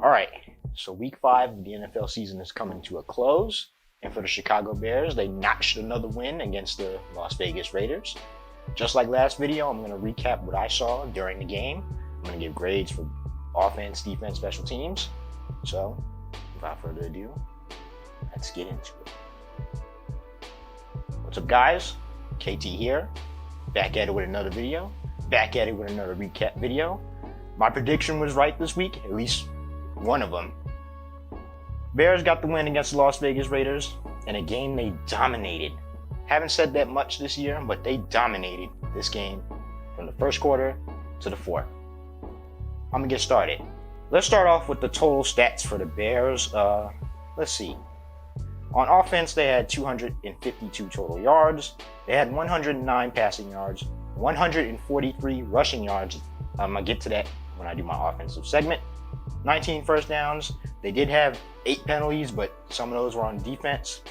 All right, so week 5 of the NFL season is coming to a close. And for the Chicago Bears, they notched another win against the Las Vegas Raiders. Just like last video, I'm going to recap what I saw during the game. I'm going to give grades for offense, defense, special teams. So, without further ado, let's get into it. What's up, guys? KT here, back at it with another video, back at it with another recap video. My prediction was right this week, at least one of them. Bears got the win against the Las Vegas Raiders in a game they dominated. Haven't said that much this year, but they dominated this game from the first quarter to the fourth. I'm gonna get started. Let's start off with the total stats for the Bears. Let's see. On offense, they had 252 total yards. They had 109 passing yards, 143 rushing yards. I'm gonna get to that when I do my offensive segment. 19 first downs. They did have 8 penalties, but some of those were on defense.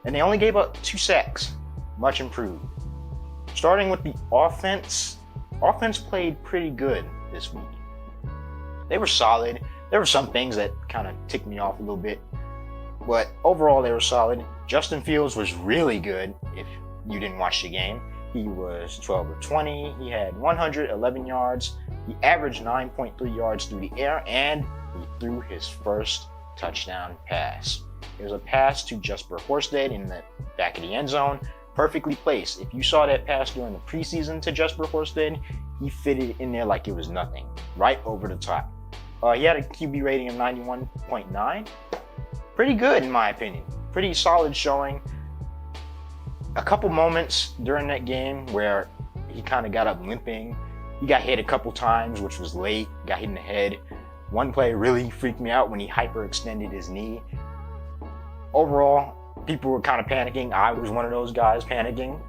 And they only gave up 2 sacks. Much improved. Starting with the offense played pretty good this week. They were solid. There were some things that kind of ticked me off a little bit, but overall they were solid. Justin Fields was really good if you didn't watch the game. He was 12 of 20. He had 111 yards. He averaged 9.3 yards through the air, and he threw his first touchdown pass. It was a pass to Jesper Horsted in the back of the end zone, perfectly placed. If you saw that pass during the preseason to Jesper Horsted, he fitted in there like it was nothing, right over the top. He had a QB rating of 91.9. Pretty good in my opinion. Pretty solid showing. A couple moments during that game where he kind of got up limping. He got hit a couple times, which was late, got hit in the head. One play really freaked me out when he hyperextended his knee. Overall, people were kind of panicking. I was one of those guys panicking.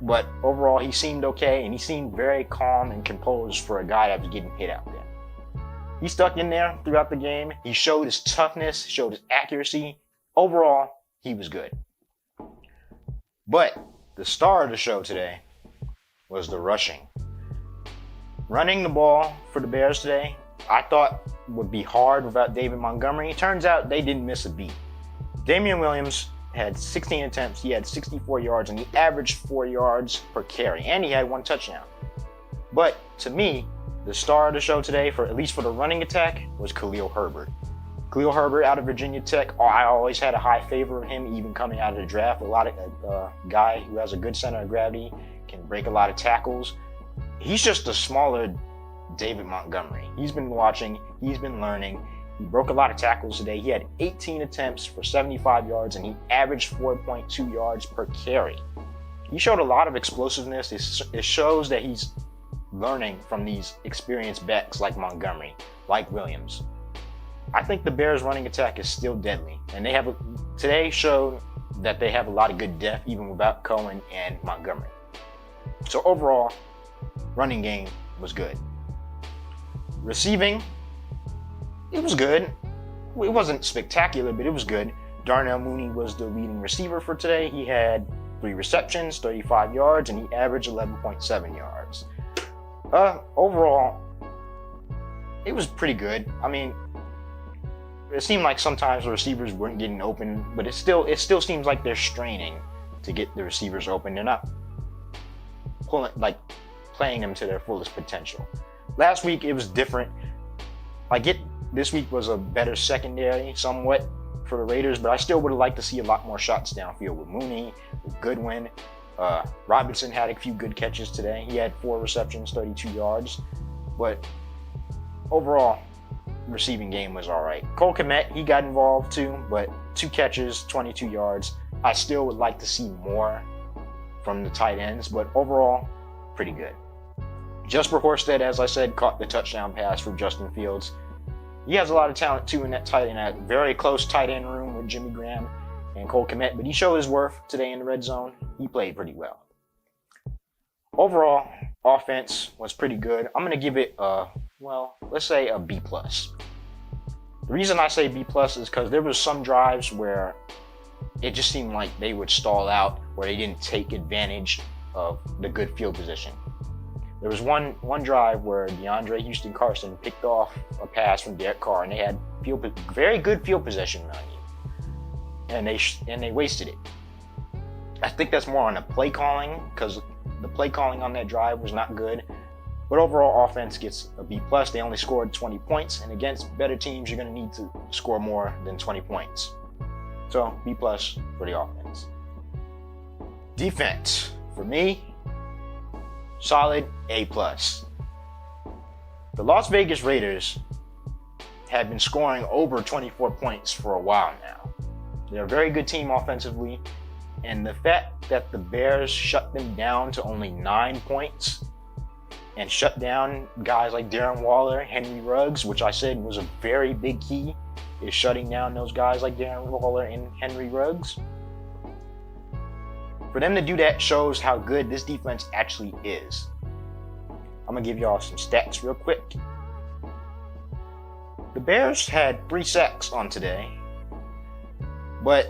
But overall, he seemed okay, and he seemed very calm and composed for a guy that was getting hit out there. He stuck in there throughout the game. He showed his toughness, showed his accuracy. Overall, he was good. But the star of the show today was the rushing. Running the ball for the Bears today, I thought would be hard without David Montgomery. Turns out they didn't miss a beat. Damian Williams had 16 attempts, he had 64 yards, and he averaged 4 yards per carry, and he had 1 touchdown. But to me, the star of the show today, for at least for the running attack, was Khalil Herbert. Khalil Herbert out of Virginia Tech, I always had a high favor of him, even coming out of the draft. A lot of guy who has a good center of gravity, can break a lot of tackles. He's just a smaller David Montgomery. He's been watching, he's been learning. He broke a lot of tackles today. He had 18 attempts for 75 yards, and he averaged 4.2 yards per carry. He showed a lot of explosiveness. It shows that he's learning from these experienced backs like Montgomery, like Williams. I think the Bears' running attack is still deadly, and today showed that they have a lot of good depth even without Cohen and Montgomery. So overall, running game was good. Receiving, it was good. It wasn't spectacular, but it was good. Darnell Mooney was the leading receiver for today. He had 3 receptions, 35 yards, and he averaged 11.7 yards. Overall, it was pretty good. I mean, it seemed like sometimes the receivers weren't getting open, but it still seems like they're straining to get the receivers open. They're not playing them to their fullest potential. Last week it was different. This week was a better secondary somewhat for the Raiders, but I still would have liked to see a lot more shots downfield with Mooney, with Goodwin. Robinson had a few good catches today. He had 4 receptions, 32 yards. But overall, receiving game was all right. Cole Kmet, he got involved too, but 2 catches, 22 yards. I still would like to see more from the tight ends, but overall, pretty good. Jesper Horsted, as I said, caught the touchdown pass for Justin Fields. He has a lot of talent too in that very close tight end room with Jimmy Graham and Cole Kmet, but he showed his worth today in the red zone. He played pretty well. Overall, offense was pretty good. I'm going to give it let's say a B+. The reason I say B+ is because there was some drives where it just seemed like they would stall out, where they didn't take advantage of the good field position. There was one drive where DeAndre Houston Carson picked off a pass from Derek Carr, and they had very good field possession on you, and they wasted it. I think that's more on the play calling, because the play calling on that drive was not good. But overall, offense gets a B+. They only scored 20 points, and against better teams, you're going to need to score more than 20 points. So B+ for the offense. Defense, for me, solid A+. The Las Vegas Raiders have been scoring over 24 points for a while now. They're a very good team offensively, and the fact that the Bears shut them down to only 9 points and shut down guys like Darren Waller, Henry Ruggs, which I said was a very big key, is shutting down those guys like Darren Waller and Henry Ruggs. For them to do that shows how good this defense actually is. I'm going to give y'all some stats real quick. The Bears had 3 sacks on today, but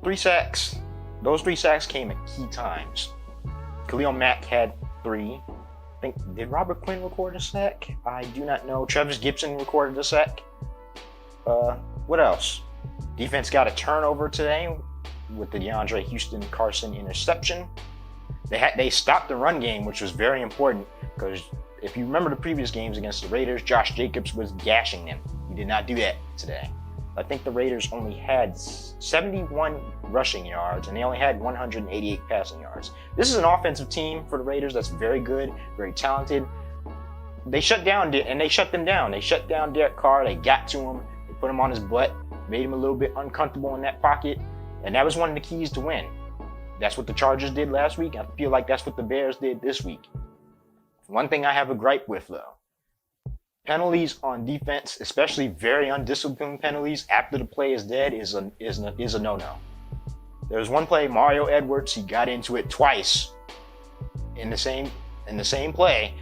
3 sacks, those 3 sacks came at key times. Khalil Mack had 3. I think, did Robert Quinn record a sack? I do not know. Travis Gibson recorded a sack. What else? Defense got a turnover today with the DeAndre Houston Carson interception. They stopped the run game, which was very important, because if you remember the previous games against the Raiders, Josh Jacobs was gashing them. He did not do that today. I think the Raiders only had 71 rushing yards, and they only had 188 passing yards. This is an offensive team for the Raiders that's very good, very talented. They shut them down. They shut down Derek Carr. They got to him. They put him on his butt, made him a little bit uncomfortable in that pocket, and that was one of the keys to win. That's what the Chargers did last week. I feel like that's what the Bears did this week. One thing I have a gripe with, though. Penalties on defense, especially very undisciplined penalties after the play is dead, is a no-no. There was one play, Mario Edwards, he got into it twice in the same play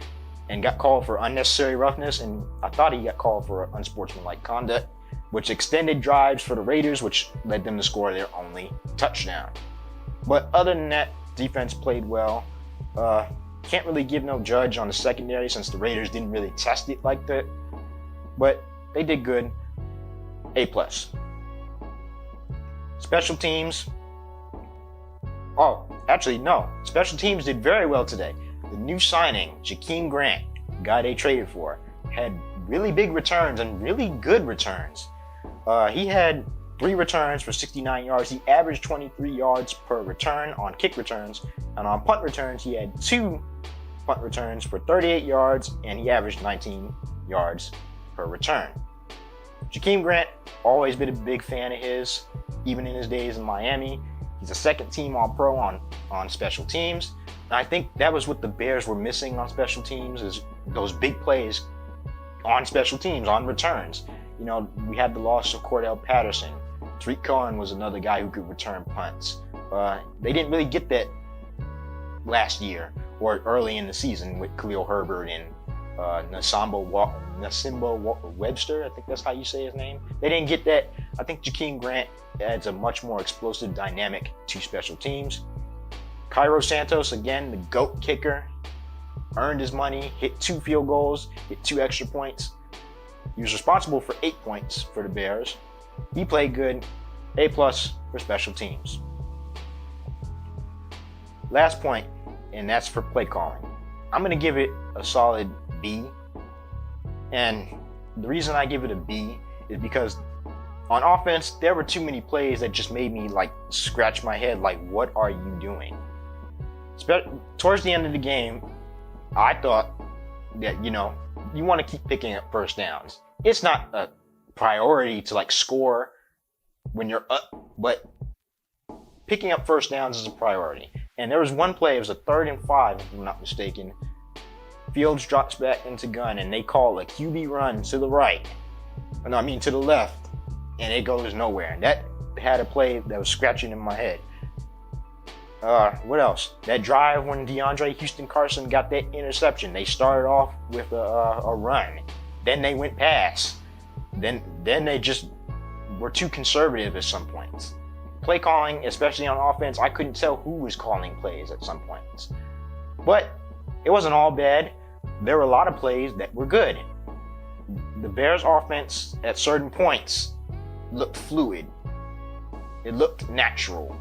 and got called for unnecessary roughness, and I thought he got called for unsportsmanlike conduct, which extended drives for the Raiders, which led them to score their only touchdown. But other than that, defense played well. Can't really give no judge on the secondary since the Raiders didn't really test it like that. But they did good. A+. Special teams. Oh, actually, no. Special teams did very well today. The new signing, Jakeem Grant, the guy they traded for, had really big returns and really good returns. He had 3 returns for 69 yards. He averaged 23 yards per return on kick returns. And on punt returns, he had 2 punt returns for 38 yards, and he averaged 19 yards per return. Jakeem Grant, always been a big fan of his, even in his days in Miami. He's a second-team All-Pro on special teams. And I think that was what the Bears were missing on special teams, is those big plays on special teams, on returns. You know, we had the loss of Cordell Patterson. Tariq Cohen was another guy who could return punts. They didn't really get that last year or early in the season with Khalil Herbert and Nasimbo Webster. I think that's how you say his name. They didn't get that. I think Jakeem Grant adds a much more explosive dynamic to special teams. Cairo Santos, again, the GOAT kicker, earned his money, hit 2 field goals, hit 2 extra points. He was responsible for 8 points for the Bears. He played good. A+ for special teams. Last point, and that's for play calling. I'm going to give it a solid B. And the reason I give it a B is because on offense, there were too many plays that just made me like scratch my head, like, what are you doing? Towards the end of the game, I thought that, you know, you want to keep picking up first downs. It's not a priority to like score when you're up, but picking up first downs is a priority. And there was one play, it was a 3rd and 5, if I'm not mistaken. Fields drops back into gun, and they call a QB run to the right. No, I mean to the left, and it goes nowhere. And that had a play that was scratching in my head. What else? That drive when DeAndre Houston Carson got that interception. They started off with a run. Then they went pass. Then they just were too conservative at some points. Play calling, especially on offense, I couldn't tell who was calling plays at some points. But it wasn't all bad. There were a lot of plays that were good. The Bears offense at certain points looked fluid. It looked natural.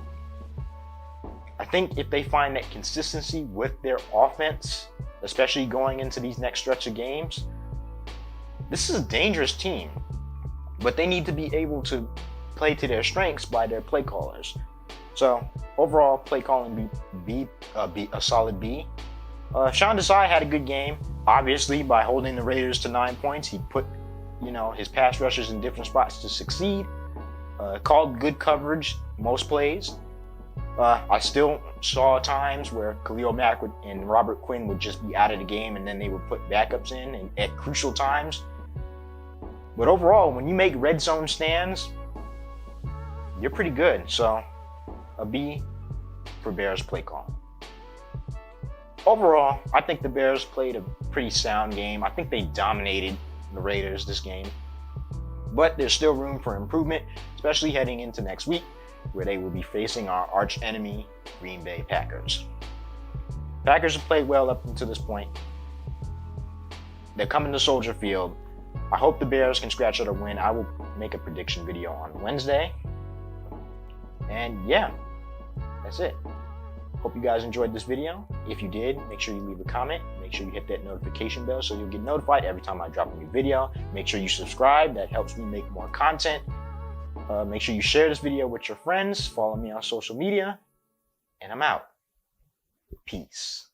I think if they find that consistency with their offense, especially going into these next stretch of games, this is a dangerous team. But they need to be able to play to their strengths by their play callers. So overall, play calling be a solid B. Sean Desai had a good game. Obviously, by holding the Raiders to 9 points, he put his pass rushers in different spots to succeed. Called good coverage most plays. I still saw times where Khalil Mack and Robert Quinn would just be out of the game, and then they would put backups in at crucial times. But overall, when you make red zone stands, you're pretty good. So a B for Bears play calling. Overall, I think the Bears played a pretty sound game. I think they dominated the Raiders this game. But there's still room for improvement, especially heading into next week, where they will be facing our arch enemy, Green Bay Packers. Packers have played well up until this point. They're coming to Soldier Field. I hope the Bears can scratch out a win. I will make a prediction video on Wednesday. And yeah, that's it. Hope you guys enjoyed this video. If you did, make sure you leave a comment. Make sure you hit that notification bell so you'll get notified every time I drop a new video. Make sure you subscribe. That helps me make more content. Make sure you share this video with your friends. Follow me on social media. And I'm out. Peace.